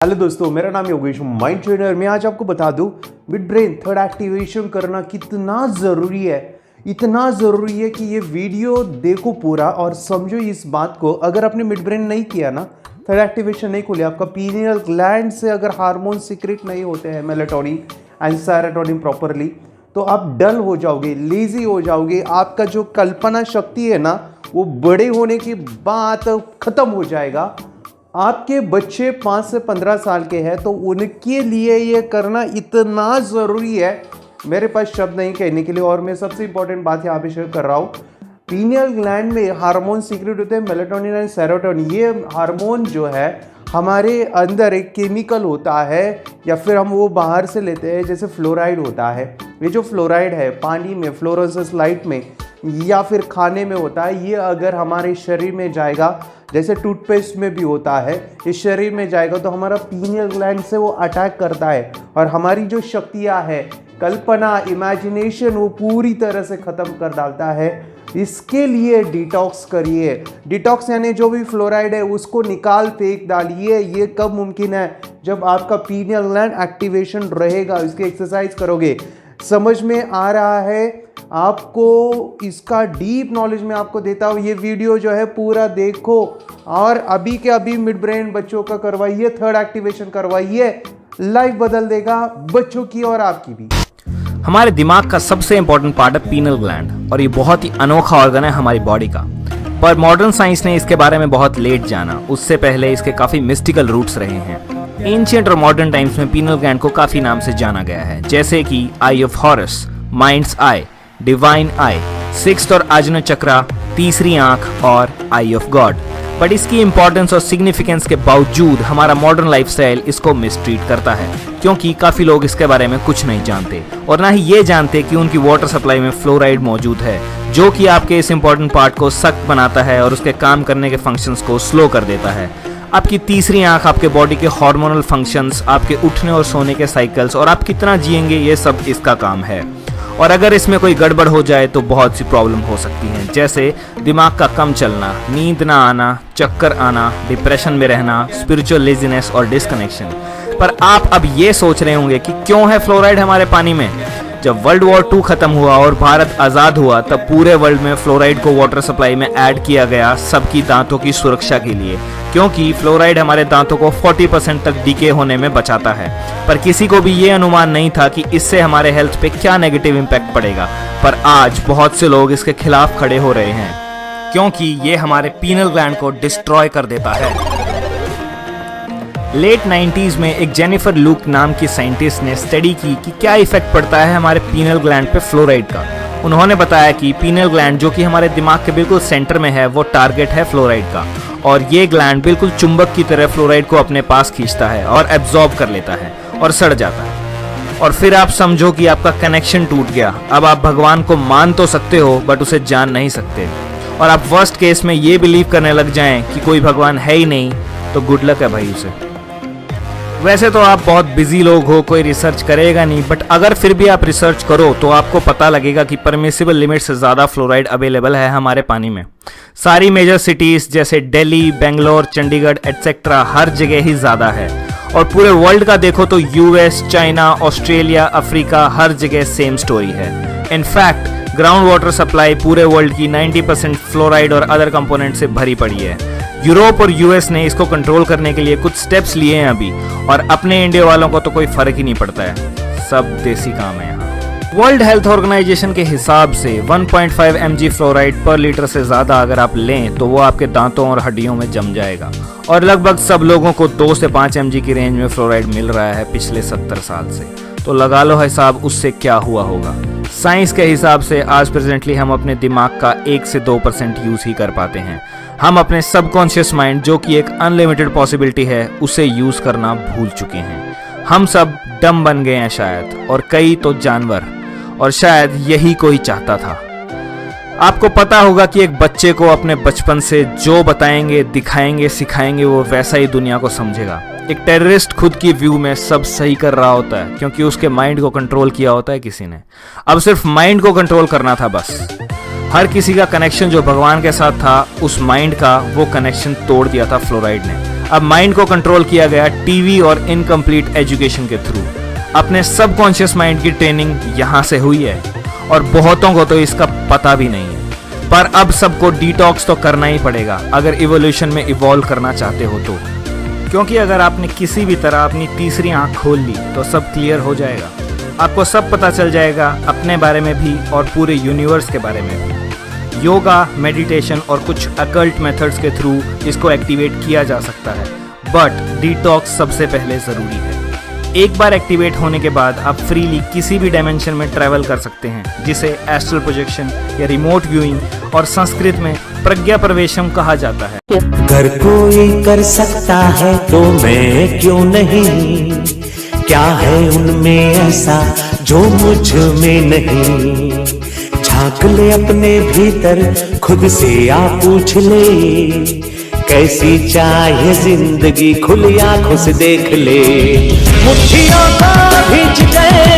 Hello दोस्तों, मेरा नाम योगेश माइंड ट्रेनर। मैं आज आपको बता दूं मिड ब्रेन थर्ड एक्टिवेशन करना कितना ज़रूरी है। इतना ज़रूरी है कि ये वीडियो देखो पूरा और समझो इस बात को। अगर आपने मिड ब्रेन नहीं किया ना, थर्ड एक्टिवेशन नहीं खोले, आपका पीनियल ग्लैंड से अगर हार्मोन सीक्रेट नहीं होते हैं मेलाटोनिन एंड सेरोटोनिन प्रॉपरली, तो आप डल हो जाओगे, लेजी हो जाओगे। आपका जो कल्पना शक्ति है ना, वो बड़े होने की बात ख़त्म हो जाएगा। आपके बच्चे 5 से 15 साल के हैं तो उनके लिए ये करना इतना ज़रूरी है, मेरे पास शब्द नहीं कहने के लिए। और मैं सबसे इंपॉर्टेंट बात यहाँ पे शेयर कर रहा हूँ, पीनियल ग्लैंड में हार्मोन सीक्रेट होते हैं मेलाटोनिन एंड सेरोटोनिन। ये हार्मोन जो है हमारे अंदर एक केमिकल होता है, या फिर हम वो बाहर से लेते हैं, जैसे फ्लोराइड होता है। ये जो फ्लोराइड है पानी में, फ्लोरोसेंस लाइट में या फिर खाने में होता है, ये अगर हमारे शरीर में जाएगा, जैसे टूथपेस्ट में भी होता है, इस शरीर में जाएगा तो हमारा पीनियल ग्लैंड से वो अटैक करता है और हमारी जो शक्तियाँ है, कल्पना, इमेजिनेशन, वो पूरी तरह से ख़त्म कर डालता है। इसके लिए डिटॉक्स करिए। डिटॉक्स यानी जो भी फ्लोराइड है उसको निकाल फेंक डालिए। ये कब मुमकिन है? जब आपका पीनियल ग्लैंड एक्टिवेशन रहेगा। इसकी एक्सरसाइज करोगे। समझ में आ रहा है आपको? इसका डीप नॉलेज मैं आपको देता हूँ। ये वीडियो जो है पूरा देखो और अभी के अभी मिड ब्रेन बच्चों का करवाइए, थर्ड एक्टिवेशन करवाइए। लाइफ बदल देगा बच्चों की और आपकी भी। हमारे दिमाग का सबसे इंपॉर्टेंट पार्ट है पीनल ग्लैंड, और ये बहुत ही अनोखा ऑर्गन है हमारी बॉडी का। पर मॉडर्न साइंस ने इसके बारे में बहुत लेट जाना। उससे पहले इसके काफी मिस्टिकल रूट्स रहे हैं। एंशिएंट और मॉडर्न टाइम्स में पीनल ग्लैंड को काफी नाम से जाना गया है, जैसे कि eye of Horus, mind's eye, divine eye, sixth और आजनो चक्रा, तीसरी आंख और आई ऑफ गॉड। बट इसकी इंपॉर्टेंस और सिग्निफिकेंस के बावजूद हमारा मॉडर्न लाइफस्टाइल इसको मिसट्रीट करता है, क्योंकि काफी लोग इसके बारे में कुछ नहीं जानते और ना ही ये जानते कि उनकी वाटर सप्लाई में फ्लोराइड मौजूद है, जो कि आपके इस इंपॉर्टेंट पार्ट को सख्त बनाता है और उसके काम करने के फंक्शंस को स्लो कर देता है। आपकी तीसरी आंख आपके बॉडी के हार्मोनल फंक्शंस, आपके उठने और सोने के साइकिल्स और आप कितना जिएंगे, ये सब इसका काम है। और अगर इसमें कोई गड़बड़ हो जाए तो बहुत सी प्रॉब्लम हो सकती हैं, जैसे दिमाग का कम चलना, नींद ना आना, चक्कर आना, डिप्रेशन में रहना, स्पिरिचुअल लेजीनेस और डिस्कनेक्शन। पर आप अब ये सोच रहे होंगे कि क्यों है फ्लोराइड हमारे पानी में? जब वर्ल्ड वॉर 2 खत्म हुआ और भारत आज़ाद हुआ, तब पूरे वर्ल्ड में फ्लोराइड को वाटर सप्लाई में ऐड किया गया सबकी दांतों की सुरक्षा के लिए, क्योंकि फ्लोराइड हमारे दांतों को 40% तक डीके होने में बचाता है। पर किसी को भी ये अनुमान नहीं था कि इससे हमारे हेल्थ पे क्या नेगेटिव इम्पैक्ट पड़ेगा। पर आज बहुत से लोग इसके खिलाफ खड़े हो रहे हैं, क्योंकि ये हमारे पीनल ग्लैंड को डिस्ट्रॉय कर देता है। लेट 90s में एक जेनिफर लूक नाम की साइंटिस्ट ने स्टडी की कि क्या इफेक्ट पड़ता है हमारे पीनल ग्लैंड पे फ्लोराइड का। उन्होंने बताया कि पीनल ग्लैंड, जो कि हमारे दिमाग के बिल्कुल सेंटर में है, वो टारगेट है फ्लोराइड का, और ये ग्लैंड बिल्कुल चुंबक की तरह फ्लोराइड को अपने पास खींचता है और एब्जॉर्ब कर लेता है और सड़ जाता है। और फिर आप समझो कि आपका कनेक्शन टूट गया। अब आप भगवान को मान तो सकते हो बट उसे जान नहीं सकते, और आप वर्स्ट केस में ये बिलीव करने लग जाएं कि कोई भगवान है ही नहीं, तो गुड लक है भाई उसे। वैसे तो आप बहुत बिजी लोग हो, कोई रिसर्च करेगा नहीं, बट अगर फिर भी आप रिसर्च करो तो आपको पता लगेगा कि परमिसिबल लिमिट से ज़्यादा फ्लोराइड अवेलेबल है हमारे पानी में। सारी मेजर सिटीज़ जैसे दिल्ली, बेंगलोर, चंडीगढ़ एटसेट्रा, हर जगह ही ज़्यादा है। और पूरे वर्ल्ड का देखो तो यूएस, चाइना, ऑस्ट्रेलिया, अफ्रीका, हर जगह सेम स्टोरी है। इनफैक्ट ग्राउंड वाटर सप्लाई पूरे वर्ल्ड की 90% फ्लोराइड और अदर कंपोनेंट से भरी पड़ी है। यूरोप और यूएस ने इसको कंट्रोल करने के लिए कुछ स्टेप्स लिए हैं अभी, और अपने इंडिया वालों को तो कोई फर्क ही नहीं पड़ता है। सब देसी काम है यहाँ। वर्ल्ड हेल्थ ऑर्गेनाइजेशन के हिसाब से 1.5 mg फ्लोराइड पर लीटर से ज़्यादा अगर आप लें तो वो आपके दांतों और हड्डियों में जम जाएगा, और लगभग सब लोगों को 2 से 5 mg की रेंज में फ्लोराइड मिल रहा है पिछले 70 साल से। तो लगा लो हिसाब उससे क्या हुआ होगा। साइंस के हिसाब से आज प्रेजेंटली हम अपने दिमाग का 1 से 2% यूज़ ही कर पाते हैं। हम अपने सबकॉन्शियस माइंड, जो कि एक अनलिमिटेड पॉसिबिलिटी है, उसे यूज़ करना भूल चुके हैं। हम सब डम बन गए हैं शायद, और कई तो जानवर, और शायद यही कोई चाहता था। आपको पता होगा कि एक बच्चे को अपने बचपन से जो बताएंगे, दिखाएंगे, सिखाएंगे, वो वैसा ही दुनिया को समझेगा। एक टेररिस्ट खुद की व्यू में सब सही कर रहा होता है, क्योंकि उसके माइंड को कंट्रोल किया होता है किसी ने। अब सिर्फ माइंड को कंट्रोल करना था बस। हर किसी का कनेक्शन जो भगवान के साथ था, उस माइंड का वो कनेक्शन तोड़ दिया था फ्लोराइड ने। अब माइंड को कंट्रोल किया गया टीवी और इनकम्प्लीट एजुकेशन के थ्रू। अपने सबकॉन्शियस माइंड की ट्रेनिंग यहाँ से हुई है और बहुतों को तो इसका पता भी नहीं है। पर अब सबको डिटॉक्स तो करना ही पड़ेगा अगर इवोल्यूशन में इवॉल्व करना चाहते हो तो, क्योंकि अगर आपने किसी भी तरह अपनी तीसरी आंख खोल ली तो सब क्लियर हो जाएगा। आपको सब पता चल जाएगा अपने बारे में भी और पूरे यूनिवर्स के बारे में भी। योगा, मेडिटेशन और कुछ अकल्ट मेथड्स के थ्रू इसको एक्टिवेट किया जा सकता है, बट डिटॉक्स सबसे पहले ज़रूरी है। एक बार एक्टिवेट होने के बाद आप फ्रीली किसी भी डायमेंशन में ट्रैवल कर सकते हैं, जिसे एस्ट्रल प्रोजेक्शन या रिमोट व्यूइंग और संस्कृत में प्रज्ञा प्रवेशम कहा जाता है। अगर कोई कर सकता है तो मैं क्यों नहीं, क्या है उनमें ऐसा जो मुझ में नहीं। झांक ले अपने भीतर, खुद से आप पूछ ले, कैसी चाहे जिंदगी खुली आंखों से देख ले। मुट्ठियों को भींच गए